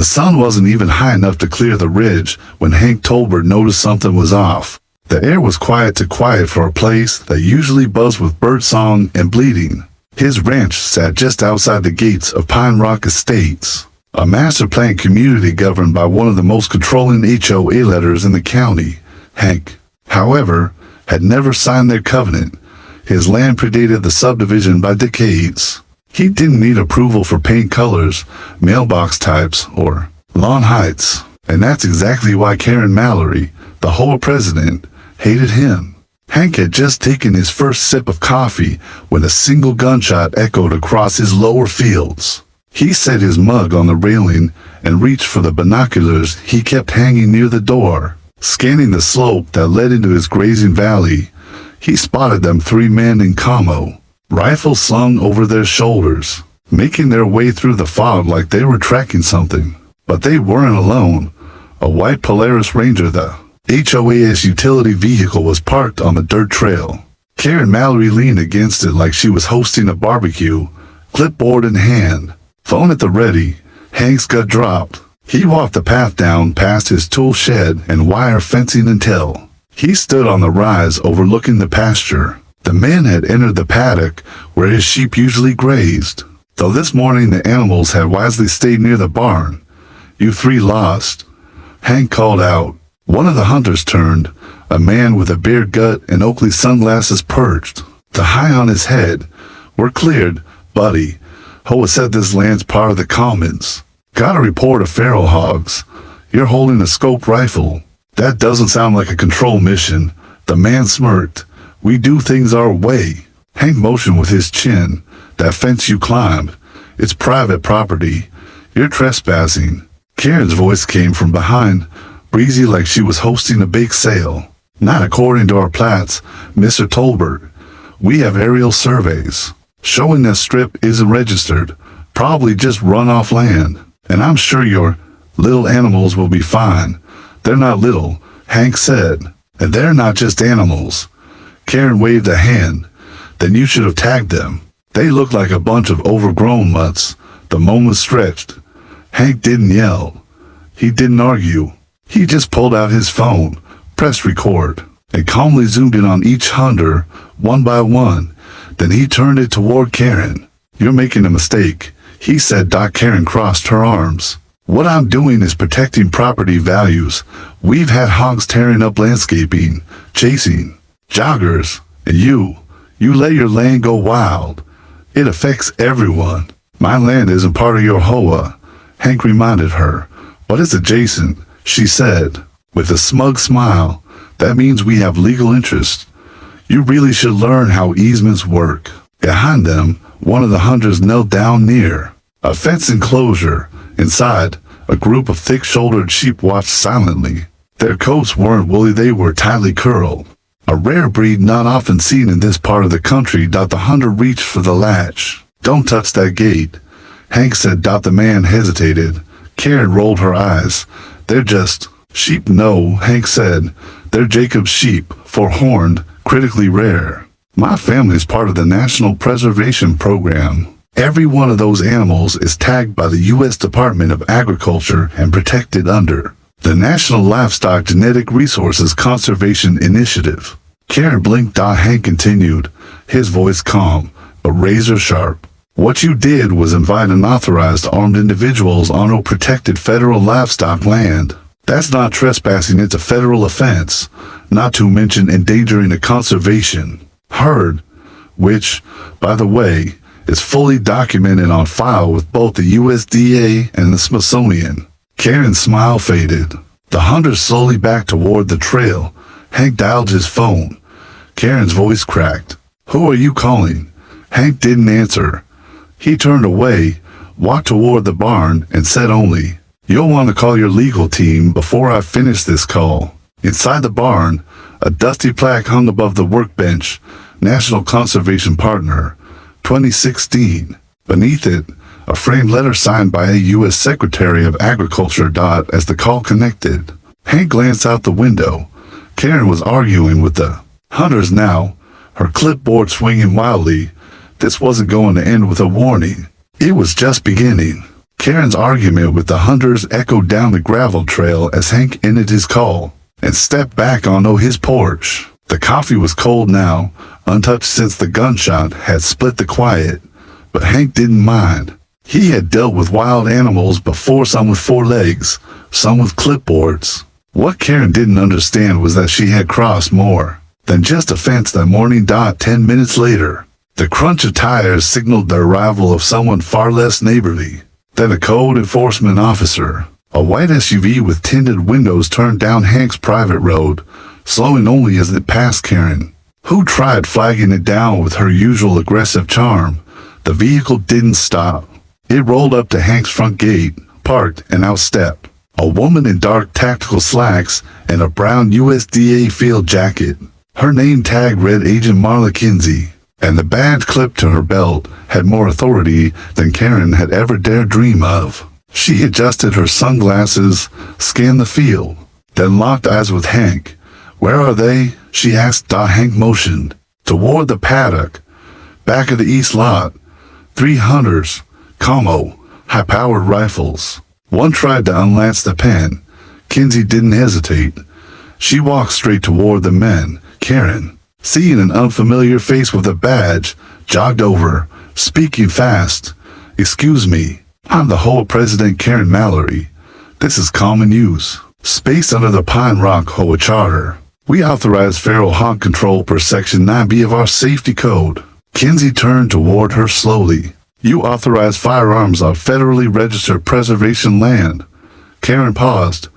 sun wasn't even high enough to clear the ridge when Hank Tolbert noticed something was off. The air was quiet for a place that usually buzzed with birdsong and bleating. His ranch sat just outside the gates of Pine Rock Estates, a master plan community governed by one of the most controlling HOA letters in the county. Hank, however, had never signed their covenant. His land predated the subdivision by decades. He didn't need approval for paint colors, mailbox types, or lawn heights. And that's exactly why Karen Mallory, the HOA president, hated him. Hank had just taken his first sip of coffee when a single gunshot echoed across his lower fields. He set his mug on the railing and reached for the binoculars he kept hanging near the door. Scanning the slope that led into his grazing valley, he spotted them 3 men in camo, rifles slung over their shoulders, making their way through the fog like they were tracking something. But they weren't alone. A white Polaris Ranger, the HOA's utility vehicle, was parked on the dirt trail. Karen Mallory leaned against it like she was hosting a barbecue, clipboard in hand. Phone at the ready, Hank's gut dropped. He walked the path down past his tool shed and wire fencing until he stood on the rise overlooking the pasture. The men had entered the paddock where his sheep usually grazed, though this morning the animals had wisely stayed near the barn. "You 3 lost," Hank called out. One of the hunters turned, a man with a beard gut and Oakley sunglasses perched. The high on his head. "We're cleared, buddy. HOA said this land's part of the commons. Got a report of feral hogs. You're holding a scoped rifle." "That doesn't sound like a control mission." The man smirked. "We do things our way." Hank motioned with his chin. "That fence you climbed, it's private property. You're trespassing." Karen's voice came from behind, breezy like she was hosting a bake sale. "Not according to our plats, Mr. Tolbert. We have aerial surveys showing that strip isn't registered, probably just runoff land. And I'm sure your little animals will be fine." "They're not little," Hank said. "And they're not just animals." Karen waved a hand. "Then you should have tagged them. They look like a bunch of overgrown mutts." The moment stretched. Hank didn't yell. He didn't argue. He just pulled out his phone, pressed record, and calmly zoomed in on each hunter, one by one. Then he turned it toward Karen. "You're making a mistake," he said. Karen crossed her arms. "What I'm doing is protecting property values. We've had hogs tearing up landscaping, chasing joggers, and you let your land go wild. It affects everyone." "My land isn't part of your HOA," Hank reminded her. "But it's adjacent," she said, with a smug smile. "That means we have legal interest. You really should learn how easements work." Behind them, one of the hunters knelt down near a fence enclosure. Inside, a group of thick-shouldered sheep watched silently. Their coats weren't woolly, they were tightly curled. A rare breed not often seen in this part of the country. The hunter reached for the latch. "Don't touch that gate," Hank said. The man hesitated. Karen rolled her eyes. "They're just sheep." "No," Hank said. "They're Jacob's sheep, 4-horned, critically rare. My family's part of the National Preservation Program. Every one of those animals is tagged by the U.S. Department of Agriculture and protected under the National Livestock Genetic Resources Conservation Initiative." Karen blinked. Hank continued, his voice calm, but razor sharp. "What you did was invite unauthorized armed individuals onto protected federal livestock land. That's not trespassing, it's a federal offense, not to mention endangering a conservation herd, which, by the way, is fully documented on file with both the USDA and the Smithsonian." Karen's smile faded. The hunter slowly backed toward the trail. Hank dialed his phone. Karen's voice cracked. "Who are you calling?" Hank didn't answer. He turned away, walked toward the barn, and said only, "You'll want to call your legal team before I finish this call." Inside the barn, a dusty plaque hung above the workbench, National Conservation Partner, 2016. Beneath it, a framed letter signed by a U.S. Secretary of Agriculture. As the call connected, Hank glanced out the window. Karen was arguing with the hunters now, her clipboard swinging wildly. This wasn't going to end with a warning. It was just beginning. Karen's argument with the hunters echoed down the gravel trail as Hank ended his call and stepped back onto his porch. The coffee was cold now, untouched since the gunshot had split the quiet, but Hank didn't mind. He had dealt with wild animals before, some with 4 legs, some with clipboards. What Karen didn't understand was that she had crossed more than just a fence that morning. 10 minutes later, the crunch of tires signaled the arrival of someone far less neighborly than a code enforcement officer. A white SUV with tinted windows turned down Hank's private road, slowing only as it passed Karen, who tried flagging it down with her usual aggressive charm. The vehicle didn't stop. It rolled up to Hank's front gate, parked, and outstepped a woman in dark tactical slacks and a brown USDA field jacket. Her name tag read Agent Marla Kinsey, and the badge clipped to her belt had more authority than Karen had ever dared dream of. She adjusted her sunglasses, scanned the field, then locked eyes with Hank. "Where are they?" she asked. Hank motioned toward the paddock, back of the east lot. 3 hunters, commo, high-powered rifles. One tried to unlatch the pen. Kinsey didn't hesitate. She walked straight toward the men. Karen, seeing an unfamiliar face with a badge, jogged over, speaking fast. "Excuse me, I'm the HOA President, Karen Mallory. This is common use space under the Pine Rock HOA Charter. We authorize feral haunt control per Section 9B of our safety code." Kinsey turned toward her slowly. "You authorize firearms on federally registered preservation land." Karen paused.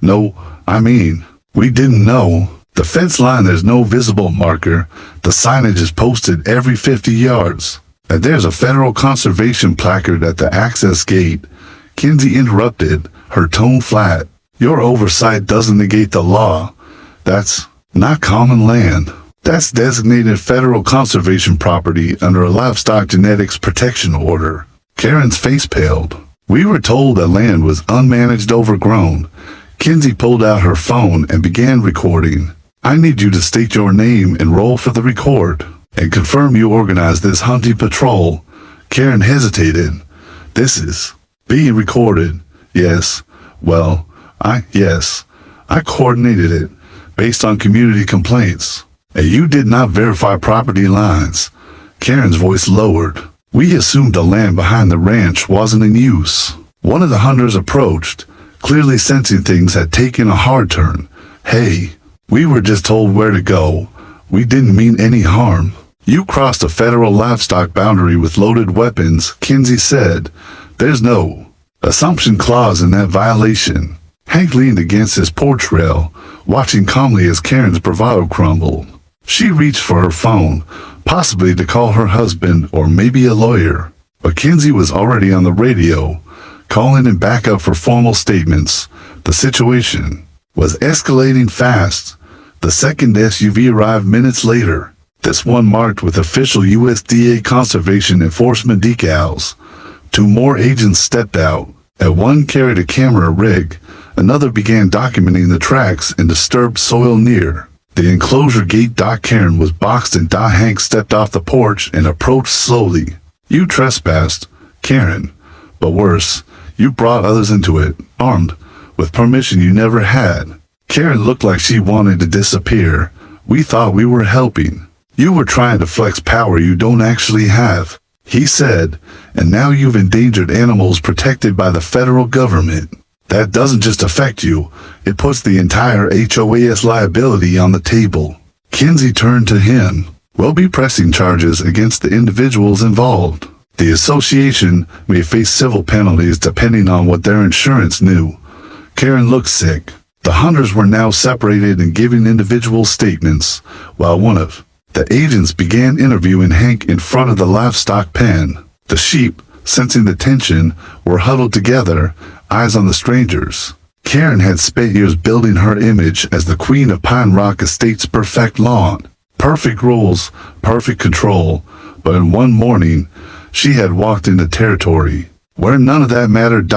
"No, I mean, we didn't know. The fence line, there's no visible marker. The signage is posted every 50 yards. And there's a federal conservation placard at the access gate." Kinsey interrupted, her tone flat. "Your oversight doesn't negate the law. That's not common land. That's designated federal conservation property under a livestock genetics protection order." Karen's face paled. "We were told that land was unmanaged, overgrown." Kinsey pulled out her phone and began recording. "I need you to state your name and role for the record, and confirm you organized this hunting patrol." Karen hesitated. "This is being recorded." "Yes. Well, yes. I coordinated it based on community complaints. And you did not verify property lines." Karen's voice lowered. "We assumed the land behind the ranch wasn't in use." One of the hunters approached, clearly sensing things had taken a hard turn. "Hey, we were just told where to go. We didn't mean any harm." "You crossed a federal livestock boundary with loaded weapons," Kinsey said. "There's no assumption clause in that violation." Hank leaned against his porch rail, watching calmly as Karen's bravado crumbled. She reached for her phone, possibly to call her husband or maybe a lawyer. But Kinsey was already on the radio, calling in backup for formal statements. The situation was escalating fast. The second SUV arrived minutes later, this one marked with official USDA conservation enforcement decals. 2 more agents stepped out, and one carried a camera rig. Another began documenting the tracks in disturbed soil near the enclosure gate. Karen was boxed and Hank stepped off the porch and approached slowly. "You trespassed, Karen, but worse, you brought others into it, armed, with permission you never had." Karen looked like she wanted to disappear. "We thought we were helping. You were trying to flex power you don't actually have," he said, "and now you've endangered animals protected by the federal government. That doesn't just affect you, it puts the entire HOA's liability on the table." Kinsey turned to him. "We'll be pressing charges against the individuals involved. The association may face civil penalties depending on what their insurance knew." Karen looked sick. The hunters were now separated and giving individual statements, while one of the agents began interviewing Hank in front of the livestock pen. The sheep, sensing the tension, were huddled together, eyes on the strangers. Karen had spent years building her image as the queen of Pine Rock Estate's perfect lawn. Perfect rules, perfect control. But in one morning, she had walked into territory where none of that mattered.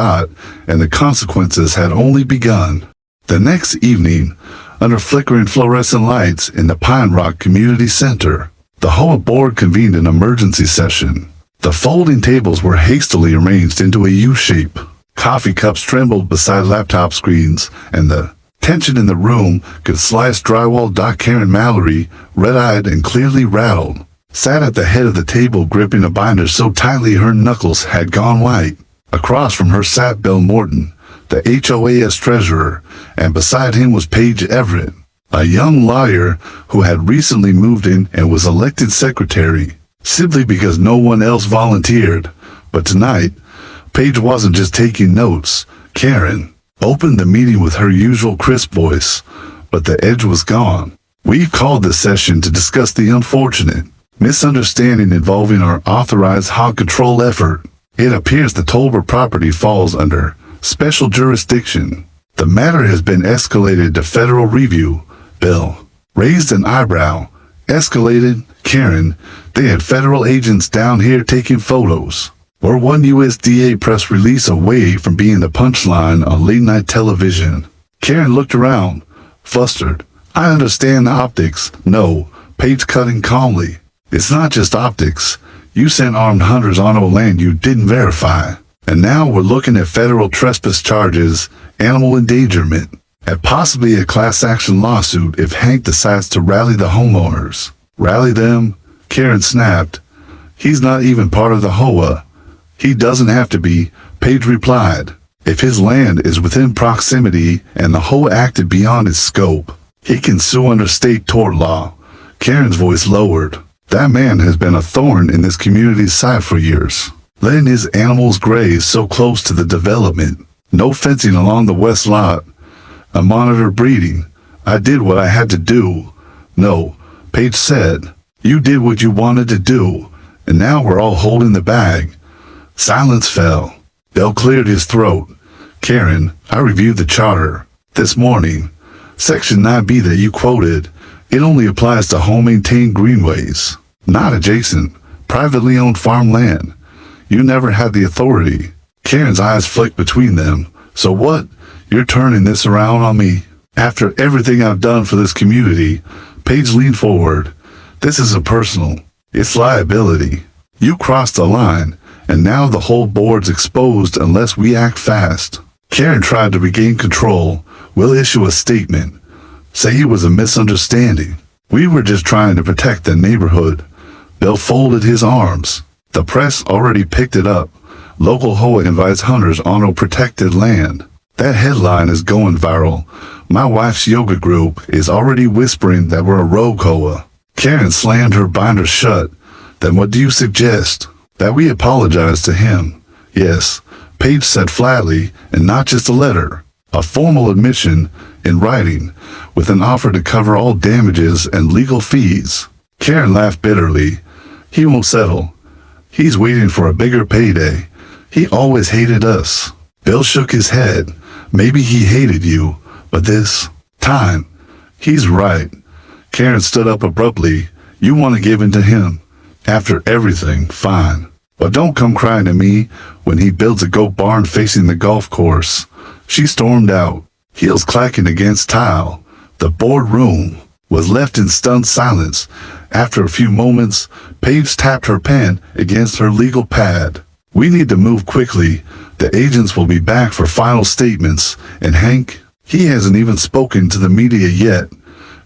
And the consequences had only begun. The next evening, under flickering fluorescent lights in the Pine Rock Community Center, the HOA board convened an emergency session. The folding tables were hastily arranged into a U shape. Coffee cups trembled beside laptop screens, and the tension in the room could slice drywall. Karen Mallory, red-eyed and clearly rattled, sat at the head of the table gripping a binder so tightly her knuckles had gone white. Across from her sat Bill Morton, the HOA's treasurer, and beside him was Paige Everett, a young lawyer who had recently moved in and was elected secretary, simply because no one else volunteered. But tonight, Paige wasn't just taking notes. Karen opened the meeting with her usual crisp voice, but the edge was gone. "We've called this session to discuss the unfortunate misunderstanding involving our authorized hog control effort. It appears the Tolbert property falls under special jurisdiction. The matter has been escalated to federal review." Bill raised an eyebrow. "Escalated? Karen, they had federal agents down here taking photos. We're one USDA press release away from being the punchline on late-night television." Karen looked around, flustered. "I understand the optics." "No," Paige cut in calmly. "It's not just optics. You sent armed hunters on a land you didn't verify. And now we're looking at federal trespass charges, animal endangerment, and possibly a class action lawsuit if Hank decides to rally the homeowners." "Rally them?" Karen snapped. "He's not even part of the HOA. He doesn't have to be," Paige replied. "If his land is within proximity and the HOA acted beyond its scope, he can sue under state tort law." Karen's voice lowered. "That man has been a thorn in this community's side for years, letting his animals graze so close to the development. No fencing along the west lot. A monitor breeding. I did what I had to do." "No," Paige said. "You did what you wanted to do, and now we're all holding the bag." Silence fell. Bill cleared his throat. "Karen, I reviewed the charter this morning. Section 9B that you quoted, it only applies to home-maintained greenways, not adjacent, privately owned farmland. You never had the authority." Karen's eyes flicked between them. "So what? You're turning this around on me? After everything I've done for this community?" Paige leaned forward. "This isn't personal. It's liability. You crossed the line, and now the whole board's exposed unless we act fast." Karen tried to regain control. "We'll issue a statement. Say it was a misunderstanding. We were just trying to protect the neighborhood." Bill folded his arms. "The press already picked it up. Local HOA invites hunters on protected land. That headline is going viral. My wife's yoga group is already whispering that we're a rogue HOA." Karen slammed her binder shut. "Then what do you suggest?" "That we apologize to him." "Yes," Paige said flatly, "and not just a letter. A formal admission in writing, with an offer to cover all damages and legal fees." Karen laughed bitterly. "He won't settle. He's waiting for a bigger payday. He always hated us." Bill shook his head. "Maybe he hated you, but this time, he's right." Karen stood up abruptly. "You want to give in to him? After everything, fine. But don't come crying to me when he builds a goat barn facing the golf course." She stormed out, heels clacking against tile. The boardroom was left in stunned silence. After a few moments, Paige tapped her pen against her legal pad. "We need to move quickly. The agents will be back for final statements, and Hank, he hasn't even spoken to the media yet."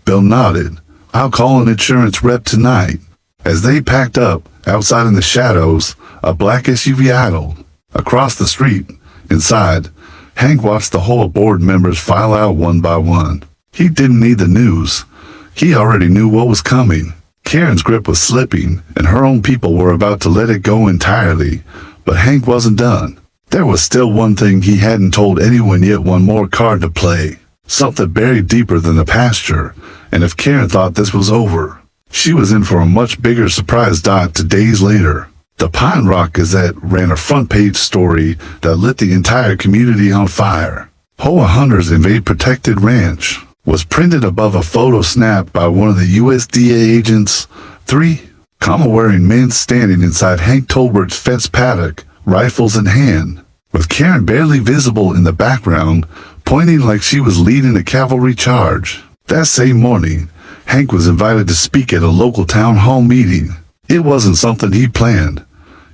Bill nodded. "I'll call an insurance rep tonight." As they packed up, outside in the shadows, a black SUV idled. Across the street, inside, Hank watched the whole board members file out one by one. He didn't need the news. He already knew what was coming. Karen's grip was slipping, and her own people were about to let it go entirely. But Hank wasn't done. There was still one thing he hadn't told anyone yet, one more card to play. Something buried deeper than the pasture, and if Karen thought this was over, she was in for a much bigger surprise. 2 days later, the Pine Rock Gazette ran a front-page story that lit the entire community on fire. "HOA hunters invade protected ranch" was printed above a photo snapped by one of the USDA agents. 3 comma-wearing men standing inside Hank Tolbert's fence paddock, rifles in hand, with Karen barely visible in the background, pointing like she was leading a cavalry charge. That same morning, Hank was invited to speak at a local town hall meeting. It wasn't something he planned.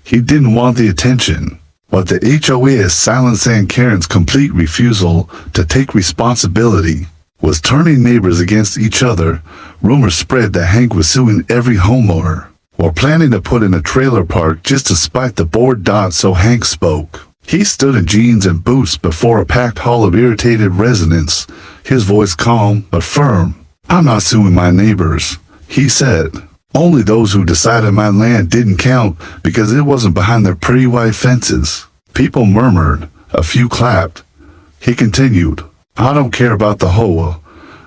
He didn't want the attention. But the HOA silence and Karen's complete refusal to take responsibility was turning neighbors against each other. Rumors spread that Hank was suing every homeowner, or planning to put in a trailer park just to spite the board. So Hank spoke. He stood in jeans and boots before a packed hall of irritated residents, his voice calm but firm. "I'm not suing my neighbors," he said. "Only those who decided my land didn't count because it wasn't behind their pretty white fences." People murmured, a few clapped. He continued, "I don't care about the HOA.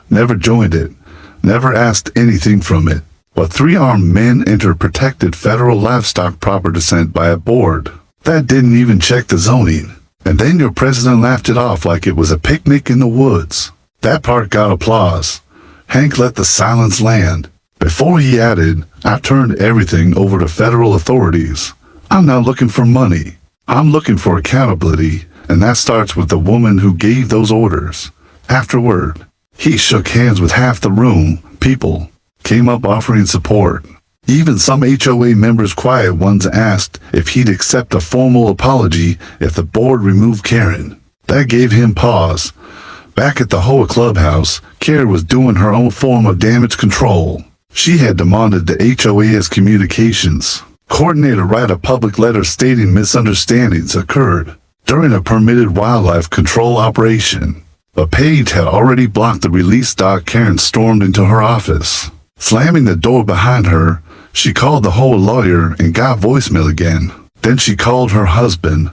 Never joined it. Never asked anything from it. But 3 armed men entered protected federal livestock property sent by a board that didn't even check the zoning. And then your president laughed it off like it was a picnic in the woods." That part got applause. Hank let the silence land. Before he added, "I turned everything over to federal authorities. I'm not looking for money. I'm looking for accountability, and that starts with the woman who gave those orders." Afterward, he shook hands with half the room. People came up offering support. Even some HOA members, quiet ones, asked if he'd accept a formal apology if the board removed Karen. That gave him pause. Back at the HOA clubhouse, Karen was doing her own form of damage control. She had demanded the HOA's communications coordinator write a public letter stating misunderstandings occurred during a permitted wildlife control operation. But Paige had already blocked the release. Karen stormed into her office. Slamming the door behind her, she called the HOA lawyer and got voicemail again. Then she called her husband,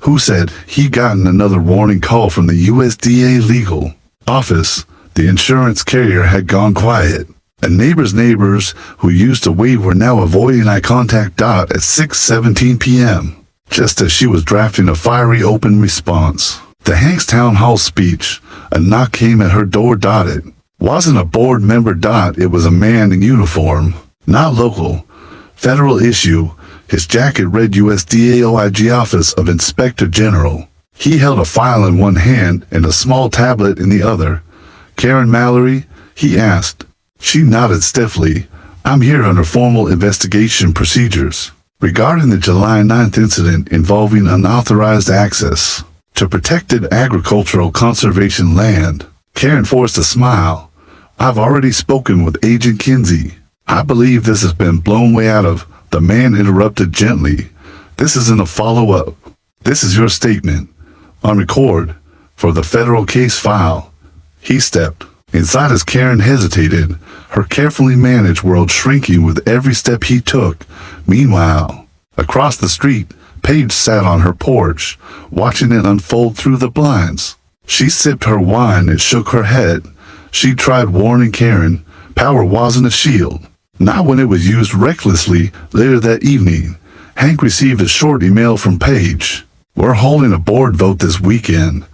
who said he'd gotten another warning call from the USDA legal office. The insurance carrier had gone quiet. And neighbors who used to wave were now avoiding eye contact. At 6:17 p.m., just as she was drafting a fiery open response, the Hank's town hall speech, a knock came at her door. It wasn't a board member. It was a man in uniform, not local, federal issue. His jacket read USDA OIG Office of Inspector General. He held a file in one hand and a small tablet in the other. "Karen Mallory?" he asked. She nodded stiffly. "I'm here under formal investigation procedures regarding the July 9th incident involving unauthorized access to protected agricultural conservation land." Karen forced a smile. "I've already spoken with Agent Kinsey. I believe this has been blown way out of." The man interrupted gently. "This isn't a follow-up. This is your statement on record for the federal case file." He stepped inside as Karen hesitated, her carefully managed world shrinking with every step he took. Meanwhile, across the street, Paige sat on her porch, watching it unfold through the blinds. She sipped her wine and shook her head. She tried warning Karen, power wasn't a shield. Not when it was used recklessly. Later that evening, Hank received a short email from Paige. "We're holding a board vote this weekend.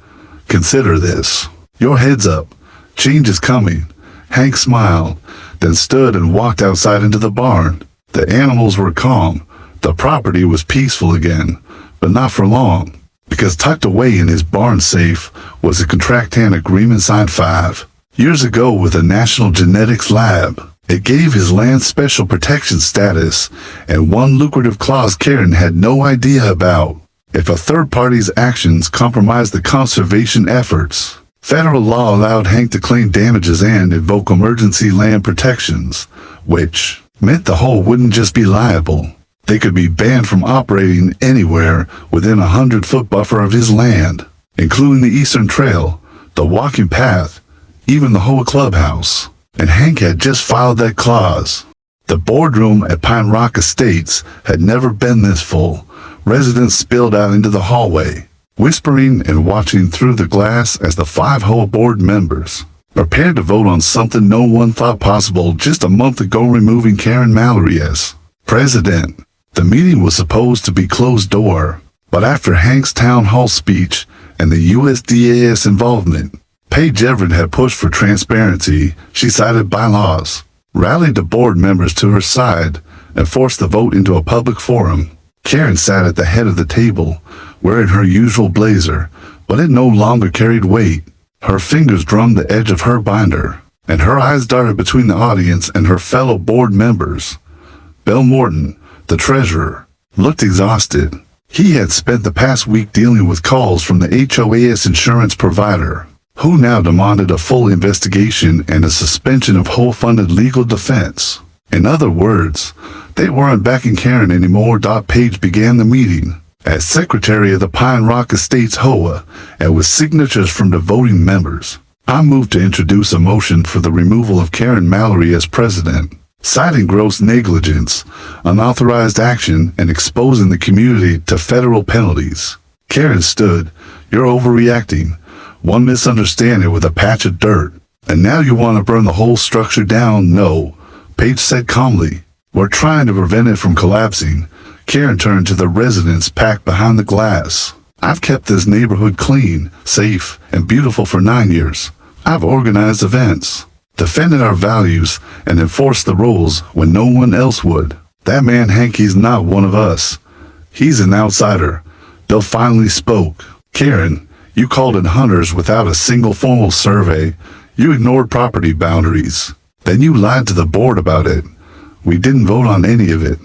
Consider this. Your heads up. Change is coming." Hank smiled, then stood and walked outside into the barn. The animals were calm. The property was peaceful again, but not for long, because tucked away in his barn safe was a contract-hand agreement signed 5 years ago with a national genetics lab. It gave his land special protection status and one lucrative clause Karen had no idea about. If a third party's actions compromised the conservation efforts, federal law allowed Hank to claim damages and invoke emergency land protections, which meant the HOA wouldn't just be liable. They could be banned from operating anywhere within a 100-foot buffer of his land, including the Eastern Trail, the walking path, even the HOA clubhouse. And Hank had just filed that clause. The boardroom at Pine Rock Estates had never been this full. Residents spilled out into the hallway, whispering and watching through the glass as the 5 HOA board members prepared to vote on something no one thought possible just a month ago, removing Karen Mallory as president. The meeting was supposed to be closed door, but after Hank's town hall speech and the USDA's involvement, Paige Everett had pushed for transparency. She cited bylaws, rallied the board members to her side, and forced the vote into a public forum. Karen sat at the head of the table, wearing her usual blazer, but it no longer carried weight. Her fingers drummed the edge of her binder, and her eyes darted between the audience and her fellow board members. Bill Morton, the treasurer, looked exhausted. He had spent the past week dealing with calls from the HOA's insurance provider, who now demanded a full investigation and a suspension of HOA-funded legal defense. In other words, they weren't backing Karen anymore. Page began the meeting as secretary of the Pine Rock Estates HOA and with signatures from the voting members. I moved to introduce a motion for the removal of Karen Mallory as president, citing gross negligence, unauthorized action, and exposing the community to federal penalties. Karen stood. You're overreacting. One misunderstanding with a patch of dirt. And now you want to burn the whole structure down? No, Page said calmly. We're trying to prevent it from collapsing. Karen turned to the residents packed behind the glass. I've kept this neighborhood clean, safe, and beautiful for 9 years. I've organized events, defended our values, and enforced the rules when no one else would. That man Hank, he's not one of us. He's an outsider. Bill finally spoke. Karen, you called in hunters without a single formal survey. You ignored property boundaries. Then you lied to the board about it. We didn't vote on any of it.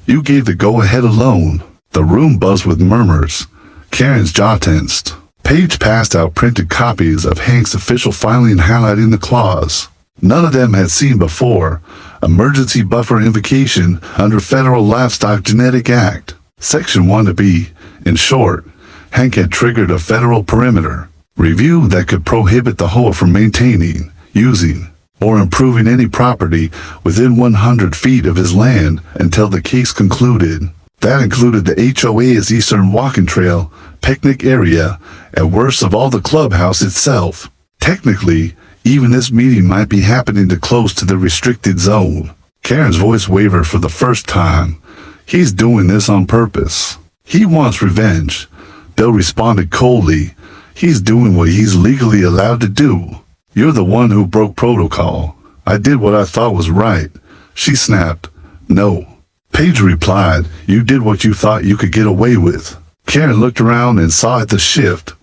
You gave the go-ahead alone. The room buzzed with murmurs. Karen's jaw tensed. Page passed out printed copies of Hank's official filing highlighting the clause none of them had seen before. Emergency buffer invocation under Federal Livestock Genetic Act. Section 1B. In short, Hank had triggered a federal perimeter review that could prohibit the HOA from maintaining, using, or improving any property within 100 feet of his land until the case concluded. That included the HOA's Eastern Walking Trail, picnic area, and worst of all, the clubhouse itself. Technically, even this meeting might be happening too close to the restricted zone. Karen's voice wavered for the first time. He's doing this on purpose. He wants revenge. Bill responded coldly. He's doing what he's legally allowed to do. You're the one who broke protocol. I did what I thought was right. She snapped. No. Page replied, you did what you thought you could get away with. Karen looked around and saw at the shift.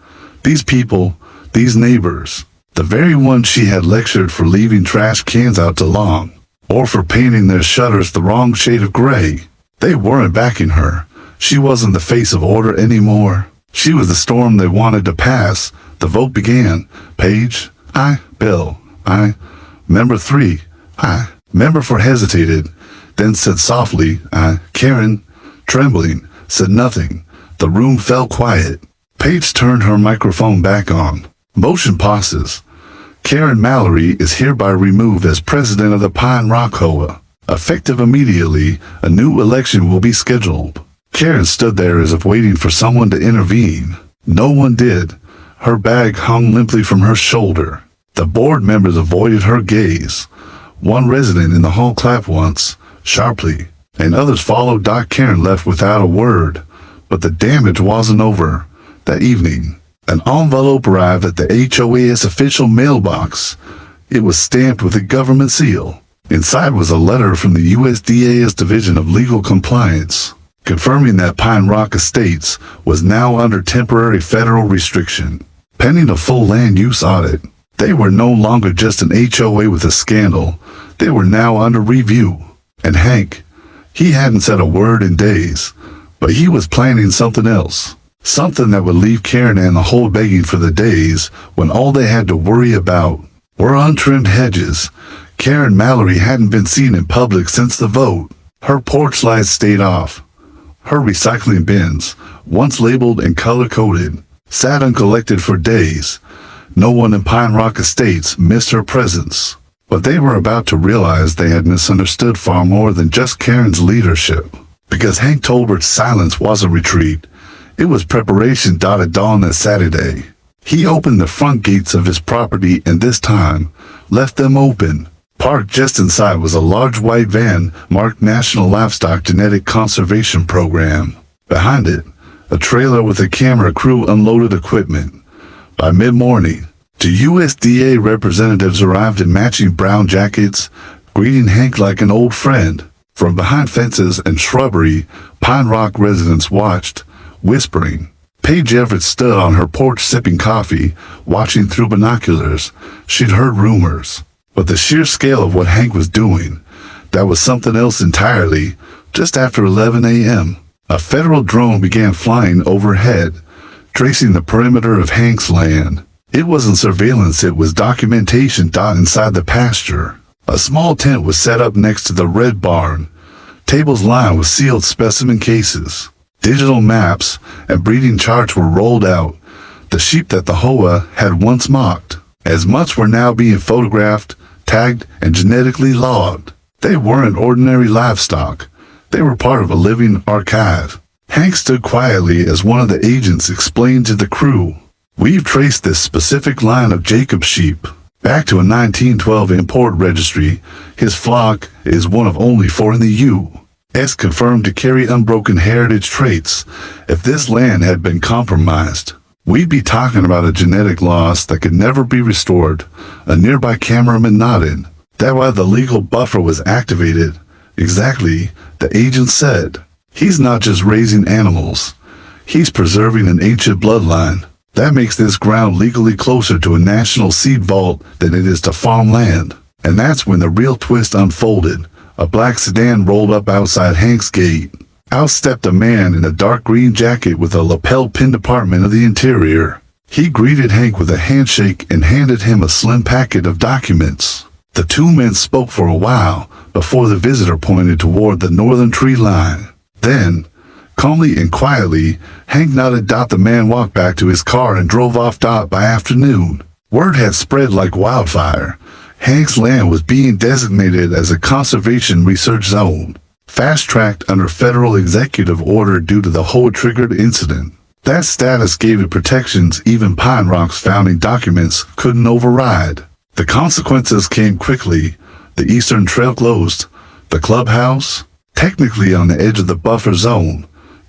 These people, these neighbors, the very ones she had lectured for leaving trash cans out too long, or for painting their shutters the wrong shade of gray. They weren't backing her. She wasn't the face of order anymore. She was the storm they wanted to pass. The vote began. Page, aye. Bill, aye. Member 3, aye. Member 4 hesitated, then said softly, aye. Karen, trembling, said nothing. The room fell quiet. Page turned her microphone back on. Motion pauses. Karen Mallory is hereby removed as president of the Pine Rock HOA. Effective immediately, a new election will be scheduled. Karen stood there as if waiting for someone to intervene. No one did. Her bag hung limply from her shoulder. The board members avoided her gaze. One resident in the hall clapped once, sharply, and others followed. Karen left without a word. But the damage wasn't over. That evening, an envelope arrived at the HOA's official mailbox. It was stamped with a government seal. Inside was a letter from the USDA's Division of Legal Compliance, confirming that Pine Rock Estates was now under temporary federal restriction, pending a full land use audit. They were no longer just an HOA with a scandal. They were now under review. And Hank, he hadn't said a word in days, but he was planning something else. Something that would leave Karen and the whole begging for the days when all they had to worry about were untrimmed hedges. Karen Mallory hadn't been seen in public since the vote. Her porch lights stayed off. Her recycling bins, once labeled and color-coded, sat uncollected for days. No one in Pine Rock Estates missed her presence. But they were about to realize they had misunderstood far more than just Karen's leadership. Because Hank Tolbert's silence wasn't retreat. It was preparation. At dawn that Saturday, he opened the front gates of his property and this time left them open. Parked just inside was a large white van marked National Livestock Genetic Conservation Program. Behind it, a trailer with a camera crew unloaded equipment. By mid-morning, two USDA representatives arrived in matching brown jackets, greeting Hank like an old friend. From behind fences and shrubbery, Pine Rock residents watched, whispering. Paige Everett stood on her porch sipping coffee, watching through binoculars. She'd heard rumors, but the sheer scale of what Hank was doing, that was something else entirely. Just after 11 a.m., A federal drone began flying overhead, tracing the perimeter of Hank's land. It wasn't surveillance, it was documentation. Inside the pasture, a small tent was set up next to the red barn. Tables lined with sealed specimen cases. Digital maps and breeding charts were rolled out. The sheep that the HOA had once mocked, as much were now being photographed, tagged, and genetically logged. They weren't ordinary livestock. They were part of a living archive. Hank stood quietly as one of the agents explained to the crew, "We've traced this specific line of Jacob sheep back to a 1912 import registry. His flock is one of only 4 in the U.S. confirmed to carry unbroken heritage traits. If this land had been compromised, we'd be talking about a genetic loss that could never be restored." A nearby cameraman nodded. "That's why the legal buffer was activated." "Exactly," the agent said. "He's not just raising animals. He's preserving an ancient bloodline. That makes this ground legally closer to a national seed vault than it is to farmland." And that's when the real twist unfolded. A black sedan rolled up outside Hank's gate. Out stepped a man in a dark green jacket with a lapel-pinned department of the interior. He greeted Hank with a handshake and handed him a slim packet of documents. The two men spoke for a while before the visitor pointed toward the northern tree line. Then, calmly and quietly, Hank nodded. The man walked back to his car and drove off. By afternoon, word had spread like wildfire. Hank's land was being designated as a conservation research zone, fast-tracked under federal executive order due to the HOA-triggered incident. That status gave it protections even Pine Rock's founding documents couldn't override. The consequences came quickly. The eastern trail closed. The clubhouse, technically on the edge of the buffer zone.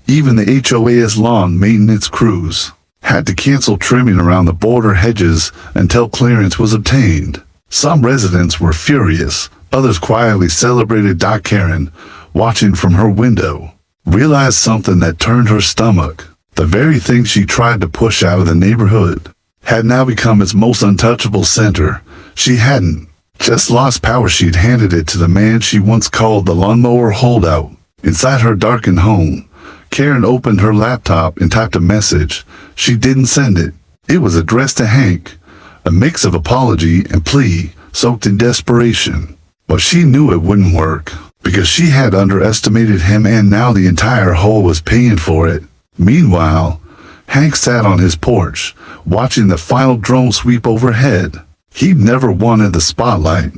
Even the HOA's lawn maintenance crews had to cancel trimming around the border hedges until clearance was obtained. Some residents were furious. Others quietly celebrated. Karen, watching from her window, realized something that turned her stomach. The very thing she tried to push out of the neighborhood had now become its most untouchable center. She hadn't just lost power, she'd handed it to the man she once called the lawnmower holdout. Inside her darkened home, Karen opened her laptop and typed a message. She didn't send it. It was addressed to Hank, a mix of apology and plea soaked in desperation. But she knew it wouldn't work, because she had underestimated him, and now the entire HOA was paying for it. Meanwhile, Hank sat on his porch, watching the final drone sweep overhead. He'd never wanted the spotlight.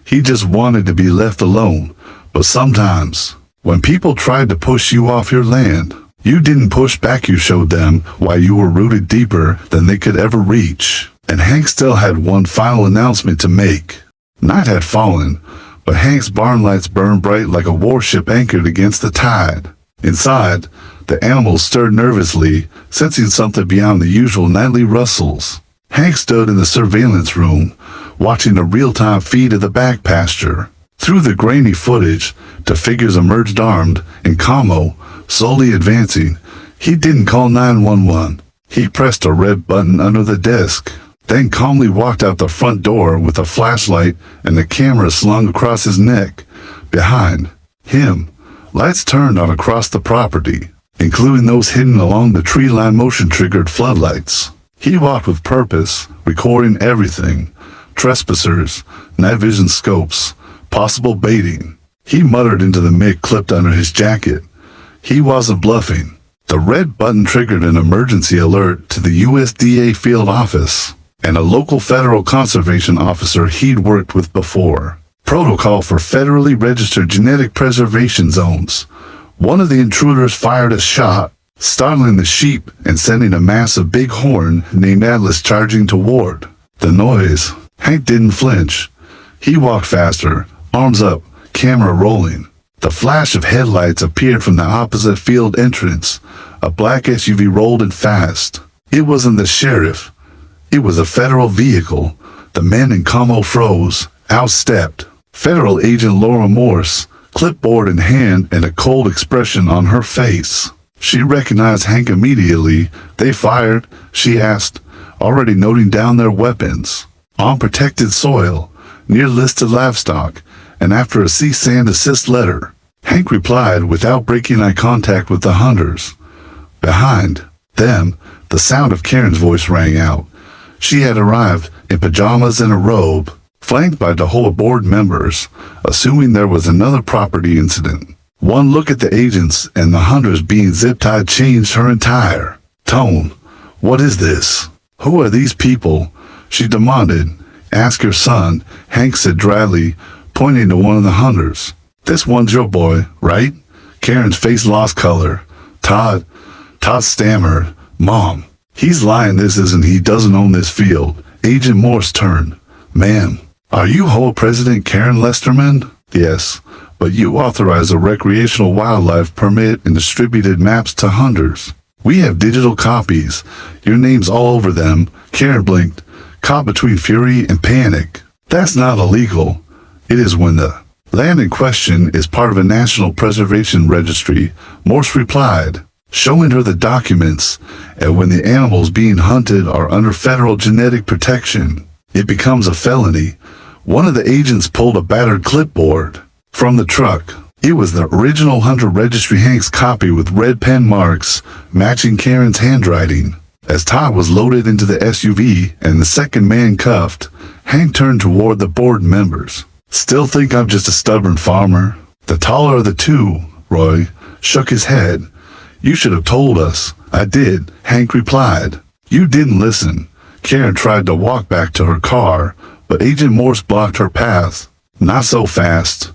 He just wanted to be left alone. But sometimes, when people tried to push you off your land, you didn't push back, you showed them why you were rooted deeper than they could ever reach. And Hank still had one final announcement to make. Night had fallen, but Hank's barn lights burned bright like a warship anchored against the tide. Inside, the animals stirred nervously, sensing something beyond the usual nightly rustles. Hank stood in the surveillance room, watching a real-time feed of the back pasture. Through the grainy footage, the figures emerged armed and calmo, slowly advancing. He didn't call 911. He pressed a red button under the desk, then calmly walked out the front door with a flashlight and the camera slung across his neck. Behind him, lights turned on across the property, including those hidden along the tree line motion-triggered floodlights. He walked with purpose, recording everything: trespassers, night vision scopes, possible baiting. He muttered into the mic clipped under his jacket. He wasn't bluffing. The red button triggered an emergency alert to the USDA field office and a local federal conservation officer he'd worked with before. Protocol for federally registered genetic preservation zones. One of the intruders fired a shot, startling the sheep and sending a massive bighorn named Atlas charging toward. The noise. Hank didn't flinch. He walked faster, arms up, camera rolling. The flash of headlights appeared from the opposite field entrance. A black SUV rolled in fast. It wasn't the sheriff. It was a federal vehicle. The men in camo froze. Out stepped Federal Agent Laura Morse, clipboard in hand and a cold expression on her face. She recognized Hank immediately. "They fired?" she asked, already noting down their weapons. "On protected soil, near listed livestock, and after a cease and desist letter." Hank replied without breaking eye contact with the hunters. Behind them, the sound of Karen's voice rang out. She had arrived in pajamas and a robe, flanked by the HOA board members, assuming there was another property incident. One look at the agents and the hunters being zip-tied changed her entire tone. What is this? Who are these people? She demanded. Ask your son, Hank said dryly, pointing to one of the hunters. This one's your boy, right? Karen's face lost color. Todd stammered. Mom, he's lying, this isn't, he doesn't own this field. Agent Morse turned. Ma'am, are you HOA President Karen Lesterman? Yes, but you authorize a recreational wildlife permit and distributed maps to hunters. We have digital copies. Your name's all over them. Karen blinked, caught between fury and panic. That's not illegal. It is when the land in question is part of a national preservation registry, Morse replied, showing her the documents, and when the animals being hunted are under federal genetic protection, it becomes a felony. One of the agents pulled a battered clipboard from the truck. It was the original Hunter Registry Hank's copy with red pen marks, matching Karen's handwriting. As Todd was loaded into the SUV and the second man cuffed, Hank turned toward the board members. Still think I'm just a stubborn farmer? The taller of the two, Roy, shook his head. You should have told us. I did, Hank replied. You didn't listen. Karen tried to walk back to her car, but Agent Morse blocked her path. Not so fast.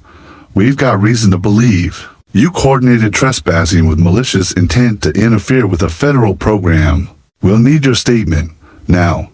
We've got reason to believe you coordinated trespassing with malicious intent to interfere with a federal program. We'll need your statement. Now,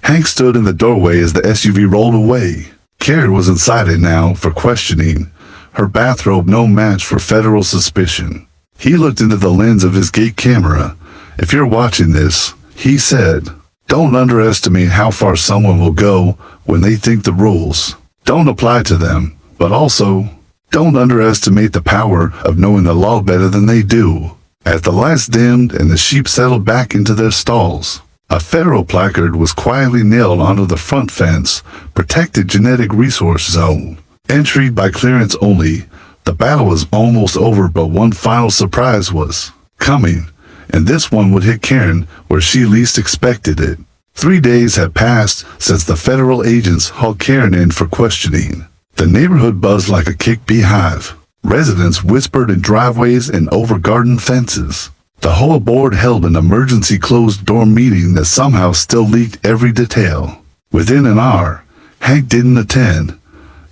Hank stood in the doorway as the SUV rolled away. Karen was inside it now for questioning, her bathrobe no match for federal suspicion. He looked into the lens of his gate camera. If you're watching this, he said, don't underestimate how far someone will go when they think the rules don't apply to them, but also don't underestimate the power of knowing the law better than they do. As the lights dimmed and the sheep settled back into their stalls, a federal placard was quietly nailed onto the front fence, Protected Genetic Resource Zone. Entry by clearance only. The battle was almost over, but one final surprise was coming, and this one would hit Karen where she least expected it. 3 days had passed since the federal agents hauled Karen in for questioning. The neighborhood buzzed like a kicked beehive. Residents whispered in driveways and over garden fences. The HOA board held an emergency closed-door meeting that somehow still leaked every detail. Within an hour, Hank didn't attend.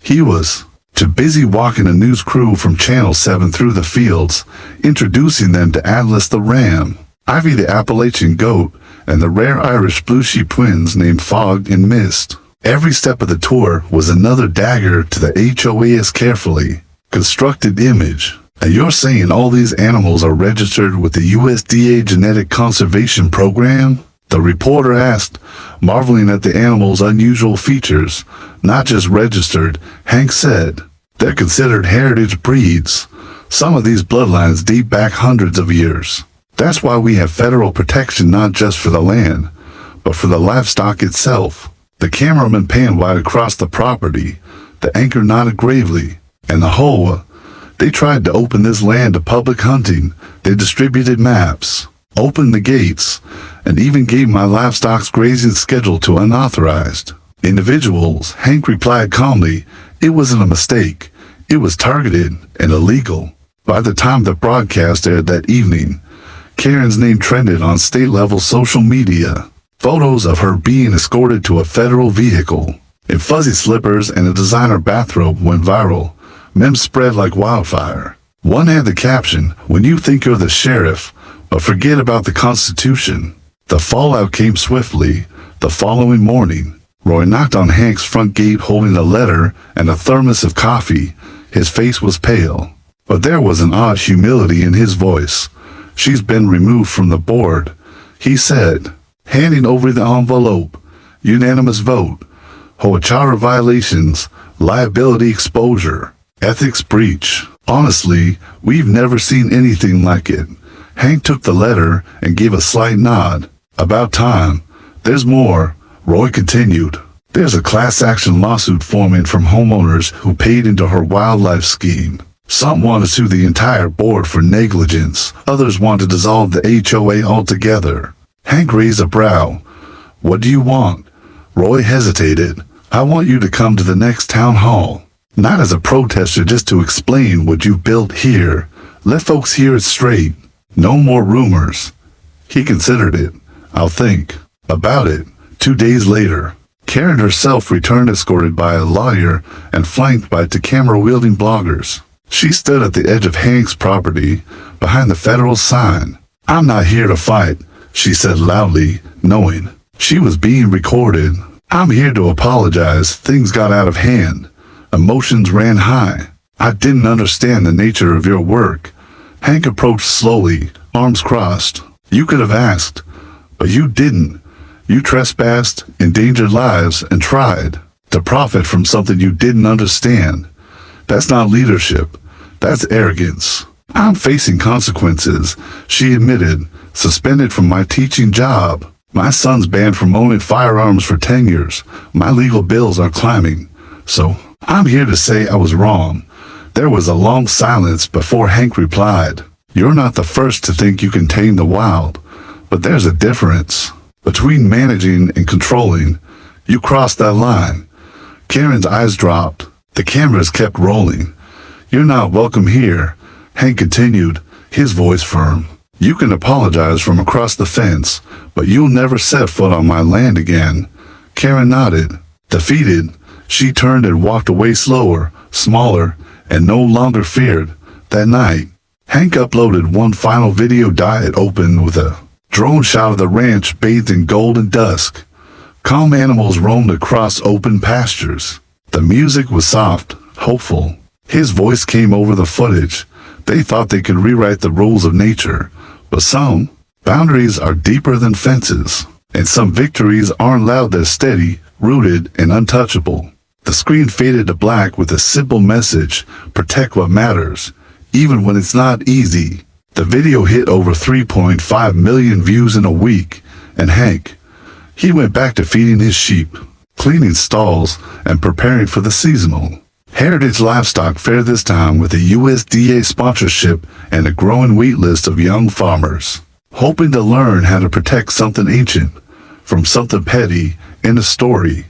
He was too busy walking a news crew from Channel 7 through the fields, introducing them to Atlas the ram, Ivy the Appalachian goat, and the rare Irish blue sheep twins named Fog and Mist. Every step of the tour was another dagger to the HOA's carefully constructed image. And you're saying all these animals are registered with the USDA Genetic Conservation Program? The reporter asked, marveling at the animals' unusual features. Not just registered, Hank said. They're considered heritage breeds. Some of these bloodlines date back hundreds of years. That's why we have federal protection not just for the land, but for the livestock itself. The cameraman panned wide across the property. The anchor nodded gravely. And the HOA, they tried to open this land to public hunting. They distributed maps, opened the gates, and even gave my livestock's grazing schedule to unauthorized individuals. Hank replied calmly, it wasn't a mistake. It was targeted and illegal. By the time the broadcast aired that evening, Karen's name trended on state-level social media. Photos of her being escorted to a federal vehicle in fuzzy slippers and a designer bathrobe went viral. Memes spread like wildfire. One had the caption, when you think you're the sheriff, but forget about the Constitution. The fallout came swiftly. The following morning, Roy knocked on Hank's front gate holding a letter and a thermos of coffee. His face was pale, but there was an odd humility in his voice. She's been removed from the board, he said, handing over the envelope. Unanimous vote. HOA violations, liability exposure, ethics breach. Honestly, we've never seen anything like it. Hank took the letter and gave a slight nod. About time. There's more, Roy continued. There's a class action lawsuit forming from homeowners who paid into her wildlife scheme. Some want to sue the entire board for negligence. Others want to dissolve the HOA altogether. Hank raised a brow. What do you want? Roy hesitated. I want you to come to the next town hall. Not as a protester, just to explain what you built here. Let folks hear it straight. No more rumors. He considered it. I'll think about it. 2 days later, Karen herself returned escorted by a lawyer and flanked by two camera-wielding bloggers. She stood at the edge of Hank's property, behind the federal sign. I'm not here to fight, she said loudly, knowing she was being recorded. I'm here to apologize. Things got out of hand. Emotions ran high. I didn't understand the nature of your work. Hank approached slowly, arms crossed. You could have asked, but you didn't. You trespassed, endangered lives, and tried to profit from something you didn't understand. That's not leadership. That's arrogance. I'm facing consequences, she admitted, suspended from my teaching job. My son's banned from owning firearms for 10 years. My legal bills are climbing. So, I'm here to say I was wrong. There was a long silence before Hank replied. You're not the first to think you can tame the wild, but there's a difference between managing and controlling. You crossed that line. Karen's eyes dropped. The cameras kept rolling. You're not welcome here, Hank continued, his voice firm. You can apologize from across the fence, but you'll never set foot on my land again. Karen nodded. Defeated, she turned and walked away slower, smaller, and no longer feared. That night, Hank uploaded one final video. It opened with a drone shot of the ranch bathed in golden dusk. Calm animals roamed across open pastures. The music was soft, hopeful. His voice came over the footage. They thought they could rewrite the rules of nature, but some boundaries are deeper than fences, and some victories aren't loud. They're steady, rooted, and untouchable. The screen faded to black with a simple message: protect what matters, even when it's not easy. The video hit over 3.5 million views in a week, and Hank, he went back to feeding his sheep, cleaning stalls, and preparing for the seasonal Heritage Livestock Fair, this time with a USDA sponsorship and a growing wait list of young farmers, hoping to learn how to protect something ancient from something petty in a story.